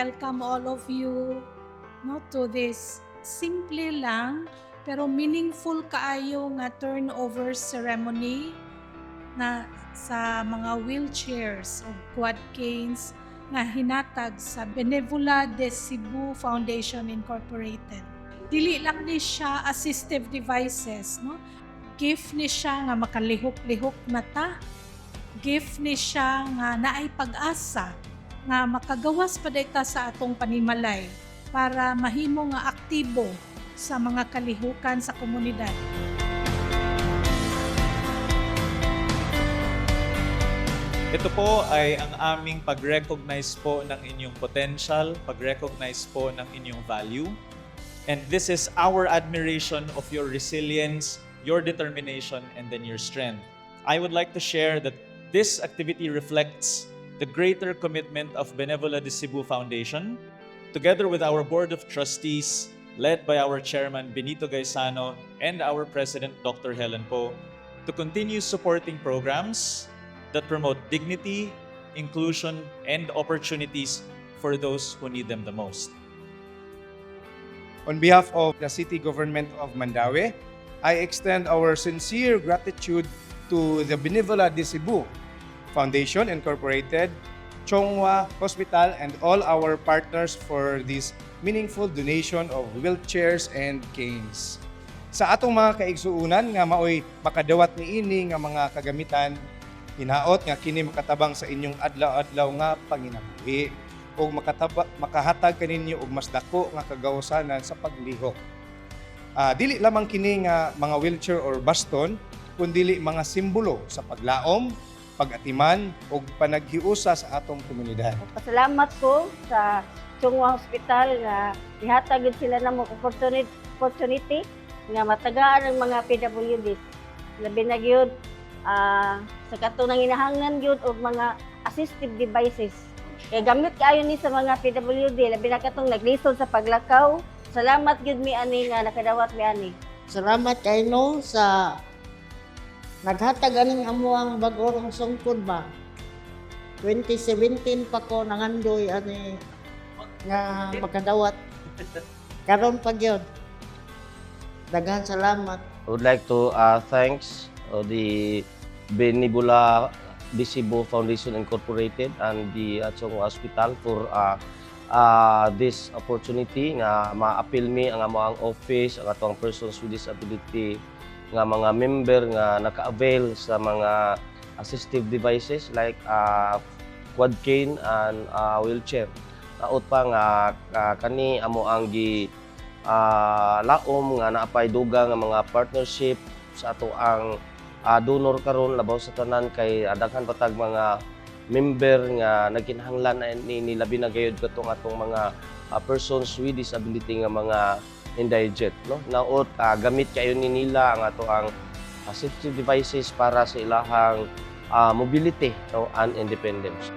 welcome all of you to this simple lang pero meaningful kaayo nga turnover ceremony na sa mga wheelchairs o quad canes nga hinatag sa Benevola de Cebu Foundation Incorporated. Dili lang ni siya assistive devices, no? Gift ni siya nga makalihok-lihok mata. Gift ni siya nga naay pag-asa nga makagawas pa dayta sa atong panimalay para mahimo nga aktibo sa mga kalihukan sa komunidad. Ito po ay ang aming pag-recognize po ng inyong potential, pag-recognize po ng inyong value. And this is our admiration of your resilience, your determination, and then your strength. I would like to share that this activity reflects the greater commitment of Benevola de Cebu Foundation, together with our Board of Trustees, led by our Chairman Benito Gaisano and our President Dr. Helen Poe, to continue supporting programs that promote dignity, inclusion, and opportunities for those who need them the most. On behalf of the City Government of Mandaue, I extend our sincere gratitude to the Benevola de Cebu Foundation Incorporated, Chonghua Hospital, and all our partners for this meaningful donation of wheelchairs and canes. Sa atong mga kaigsuunan nga maoy makadawat niini nga mga kagamitan, hinaot nga kini makatabang sa inyong adlaw-adlaw nga panginabuhi o makahatag kaninyo og mas dako nga kagawasanan sa paglihok. Dili lamang kini nga mga wheelchair or baston, kundi mga simbolo sa paglaom, pag-atiman o panaghiusa sa atong komunidad. Pasalamat ko sa Chonghua Hospital nga ihatag sila na mo opportunity nga matagaan ang mga PWD. Labi na gyud sa katong nanginahanglan gyud og mga assistive devices. Kaya gamit kaayo ni sa mga PWD, labi na katong naglisod sa paglakaw. Salamat gyud mi ani nga nakadawat mi ani. Salamat kay no sa naghatag aning amuang bag-orong sungkod ba. 2017 pa ko nangandoy ani nga makadawat. Karon pa gyud. Daghang salamat. I would like to thanks the Benevola de Cebu Foundation Incorporated and the Chonghua Hospital for this opportunity nga ma-appeal mi ang among office, ang atong persons with disability nga mga member nga naka-avail sa mga assistive devices like quad cane and wheelchair. Naot pa nga kani amo ang laom nga naapay dugang nga mga partnership sa ato ang donor karon labaw sa tanan kay daghan patag mga member nga nagkinahanglan ni labi na gayud katong atong mga persons with disability nga mga indigent, no? Naot gamit kayo ni nila ang ato ang assistive devices para sa ilahang mobility, no, and independence.